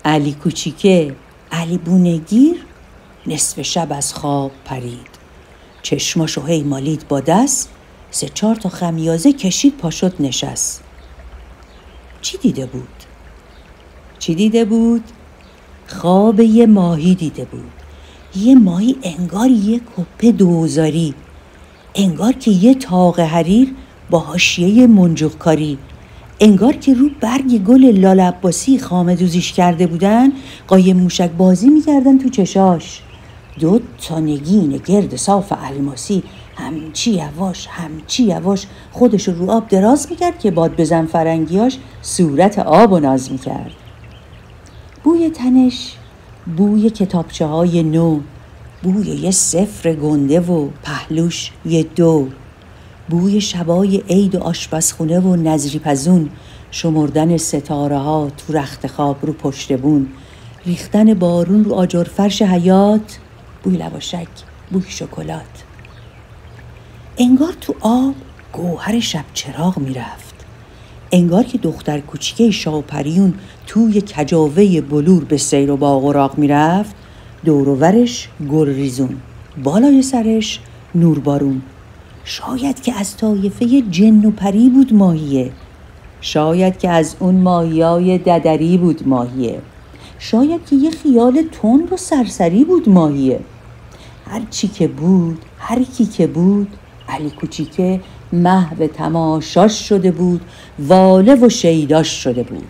علی کوچیکه، علی بونگیر، نصف شب از خواب پرید. چشماشو هی مالید با دست، 3-4 تا خمیازه کشید پا شد نشست. چی دیده بود؟ خواب یه ماهی دیده بود. یه ماهی انگار یه کپه دوزاری، انگار که یه طاق حریر با حاشیه منجوقکاری، انگار که رو برگ گل لال عباسی خامه دوزیش کرده بودن، قایم موشک بازی میکردن تو چشاش. 2 تا نگین گرد صاف الماسی همچی یواش خودش رو آب دراز میکرد که باد بزن فرنگیاش صورت آب و ناز میکرد. بوی تنش، بوی کتابچه های نو، بوی یه 0 گنده و پهلوش یه 2، بوی شبای عید و آشپزخونه و نظری پزون، شمردن ستاره ها تو رخت خواب رو پشت بون، ریختن بارون رو آجر فرش حیات، بوی لواشک، بوی شکلات. انگار تو آب گوهر شب چراغ میرفت، انگار که دختر کوچیکه شاپریون توی کجاوه بلور به سیر و باغ و راغ میرفت، دور و ورش گل ریزون، بالای سرش نور بارون. شاید که از طایفه جن و پری بود ماهیه، شاید که از اون ماهیای ددری بود ماهیه، شاید که یه خیال تند و سرسری بود ماهیه. هر کی که بود علی کوچیکه محو تماشاش شده بود، واله و شیداش شده بود.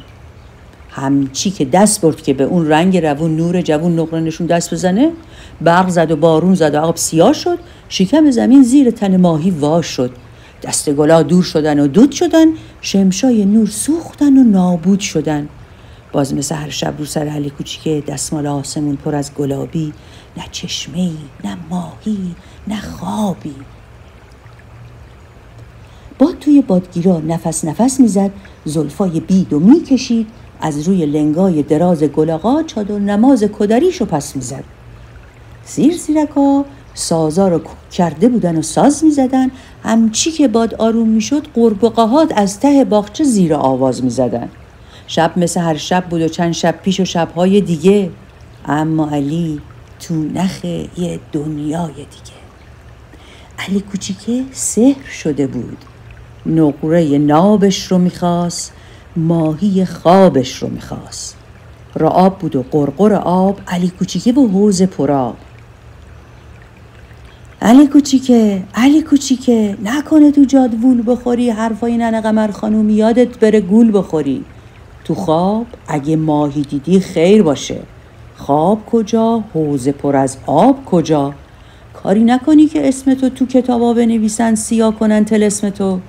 همچی که دست برد که به اون رنگ روون نور جوون نقره نشون دست بزنه، برق زد و بارون زد و آب سیاه شد، شکم زمین زیر تن ماهی واش شد، دست گلا دور شدن و دود شدن، شمشای نور سوختن و نابود شدن. باز مثل هر شب رو سر علی کوچیکه دستمال آسمون پر از گلابی، نه چشمه‌ای، نه ماهی، نه خوابی. باد توی بادگیرا نفس میزد، زلفای بیدو میکشید، از روی لنگای دراز گلاغا چادر نماز کدریشو پس میزد. زیرکا سازا رو کرده بودن و ساز میزدن، همچی که باد آروم میشد قرققهات از ته باغچه زیر آواز میزدن. شب مثل هر شب بود و چند شب پیش و شبهای دیگه، اما علی تو نخ یه دنیای دیگه. علی کوچیکه سحر شده بود، نقره نابش رو میخواست، ماهی خوابش رو میخواست. رعاب بود و قرقر آب، علی کوچیکه و حوض پرآب. علی کوچیکه نکنه تو جاد وول بخوری، حرفای ننه قمر خانوم یادت بره گول بخوری. تو خواب اگه ماهی دیدی خیر باشه، خواب کجا، حوض پر از آب کجا. کاری نکنی که اسمتو تو کتابا بنویسن، سیاه کنن طلسمتو.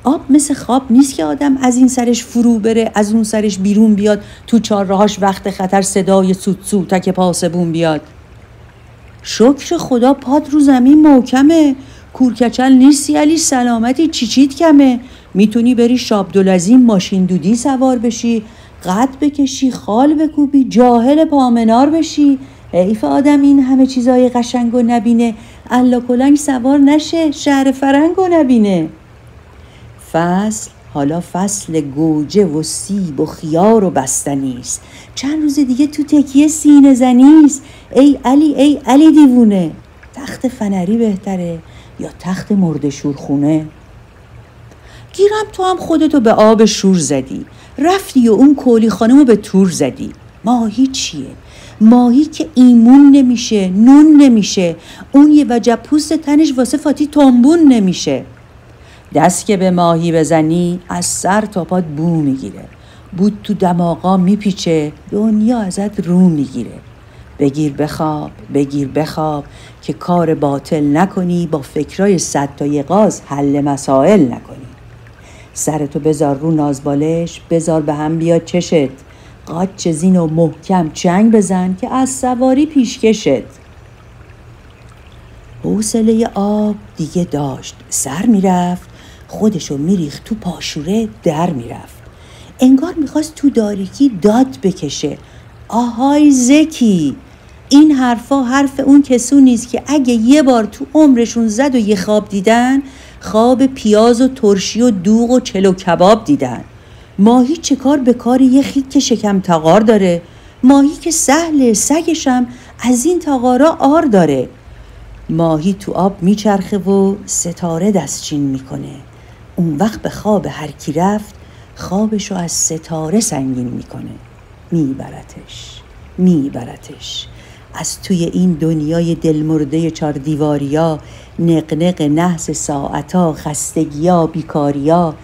آب مثل خواب نیست که آدم از این سرش فرو بره از اون سرش بیرون بیاد، تو چهارراهاش وقت خطر صدای سوت تک پاسبون بیاد. شکر خدا پات رو زمین محکمه، کورکچل نیستی علی، سلامتی چیچیت کمه. میتونی بری شابدالعظیم ماشین دودی سوار بشی، قد بکشی، خال بکوبی، جاهل پامنار بشی. حیف آدم این همه چیزای قشنگو نبینه، الا کلنگ سوار نشه، شهر فرنگو نبینه. حالا فصل گوجه و سیب و خیار و بستنیست، چند روز دیگه تو تکیه سینه زنیست. ای علی دیوونه، تخت فنری بهتره یا تخت مرد شورخونه؟ گیرم تو هم خودتو به آب شور زدی، رفتی و اون کولی خانمو به تور زدی. ماهی چیه؟ ماهی که ایمون نمیشه، نون نمیشه، اون یه وجب پوست تنش واسه فاتی تنبون نمیشه. دست که به ماهی بزنی از سر تا پات بو میگیره، بود تو دماغا میپیچه، دنیا ازت رو میگیره. بگیر بخواب که کار باطل نکنی، با فکرای 100 تا یغاز حل مسائل نکنی. سرتو بذار رو نازبالش، بذار به هم بیاد چشت، قاچ زین و محکم چنگ بزن که از سواری پیشکشت. حوصله آب دیگه داشت، سر میرفت، خودشو میریخت تو پاشوره، در میرفت. انگار میخواست تو داریکی داد بکشه، آهای زکی، این حرفا حرف اون کسو نیست که اگه یه بار تو عمرشون زد و یه خواب دیدن، خواب پیاز و ترشی و دوغ و چلو کباب دیدن. ماهی چه کار به کار یه خیک شکم تاغار داره؟ ماهی که سهله، سگشم از این تاغارا آر داره. ماهی تو آب میچرخه و ستاره دستچین میکنه. اون وقت به خواب هر کی رفت خوابشو از ستاره سنگین میکنه. میبرتش از توی این دنیای دلمرده چار دیواریا، نقنق نحس ساعتا، خستگیا، بیکاریا،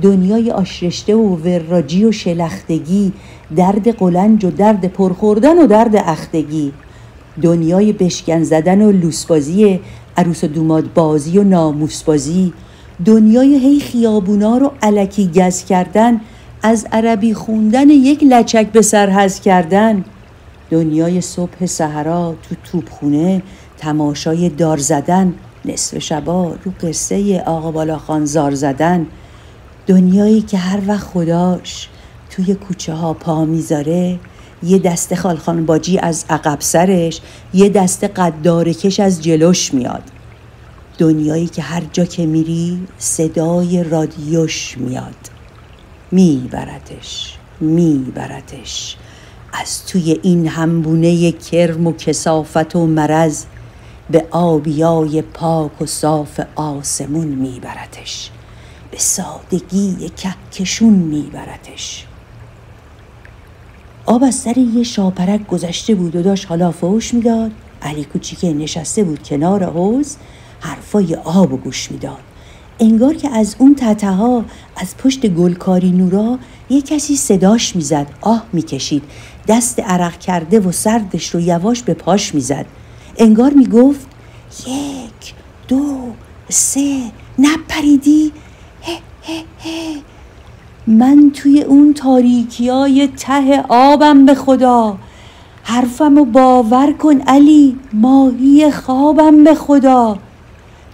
دنیای آشرشته و وراجی و شلختگی، درد قلنج و درد پرخوردن و درد اختگی، دنیای بشکن زدن و لوسبازی، عروس و دوماد بازی و ناموسبازی، دنیای هی خیابونا رو الکی گز کردن، از عربی خوندن یک لچک به سرحز کردن، دنیای صبح صحرا تو توپخونه تماشای دار زدن، نصف شبا رو قصه آقا بالاخان زار زدن، دنیایی که هر وقت خداش توی کوچه ها پا میذاره یه دسته خالخان باجی از عقب سرش، یه دسته قدارکش از جلوش میاد، دنیایی که هر جا که میری صدای رادیوش میاد. میبرتش از توی این همبونه کرم و کثافت و مرض، به آبیای پاک و صاف آسمون میبرتش، به سادگی کهکشون میبرتش. آب از سر یه شاپرک گذشته بود و داشت حالا فوش میداد. علی کوچیکه نشسته بود کنار حوض، حرفای آب گوش میداد. انگار که از اون تتها از پشت گلکاری نورا یه کسی صداش میزد، آه میکشید، دست عرق کرده و سردش رو یواش به پاش میزد. انگار میگفت 1 2 3 نپریدی؟ هه. من توی اون تاریکیای ته آبم به خدا، حرفمو باور کن علی، ماهی خوابم به خدا.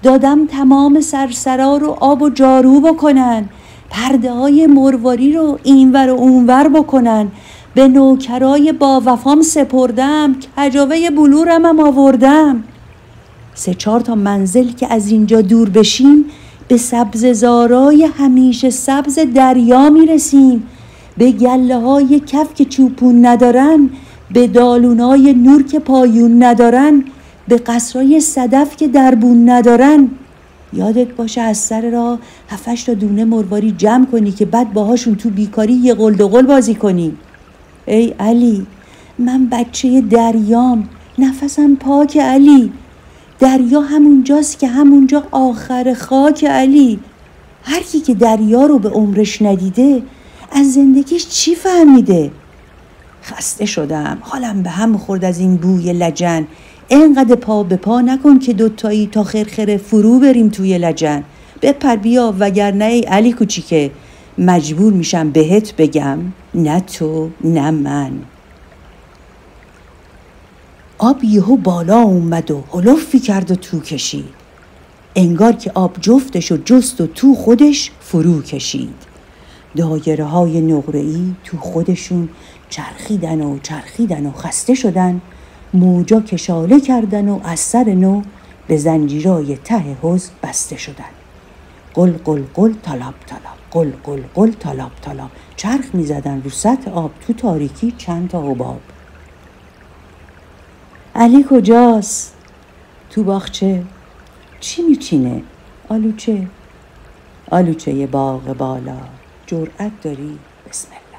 دادم تمام سرسرا رو آب و جارو بکنن، پرده های مرواری رو اینور و اونور بکنن، به نوکرای با وفام سپردم، کجاوه بلورم هم آوردم. 3-4 تا منزل که از اینجا دور بشیم به سبززارای همیشه سبز دریا میرسیم، به گله های کف که چوپون ندارن، به دالونای نور که پایون ندارن، به قصرای صدف که دربون ندارن. یادت باشه از سر راه 7-8 تا دونه مرواری جمع کنی که بعد باهاشون تو بیکاری یه قلدقل بازی کنی. ای علی، من بچه دریام، نفسم پاک علی. دریا همونجاست که همونجا آخر خاک علی. هر کی که دریا رو به عمرش ندیده از زندگیش چی فهمیده؟ خسته شدم، حالم به هم خورد از این بوی لجن. اینقدر پا به پا نکن که دوتایی تا خرخره فرو بریم توی لجن. بپر بیا، وگرنه ای علی کوچیکه مجبور میشم بهت بگم نه تو نه من. آب یهو بالا اومد و هلوفی کرد و تو کشید. انگار که آب جفتش و جست و تو خودش فرو کشید. دایره های نقره‌ای تو خودشون چرخیدن و خسته شدن. موجا کشاله کردن و از سر نو به زنجیرای ته حوض بسته شدن. قل قل قل طلاب طلاب، قل قل قل طلاب طلاب. چرخ می زدن رو سطح آب تو تاریکی چند تا حباب. علی کجاست؟ تو باغچه. چی میچینه؟ آلوچه باغ بالا. جرأت داری؟ بسم الله.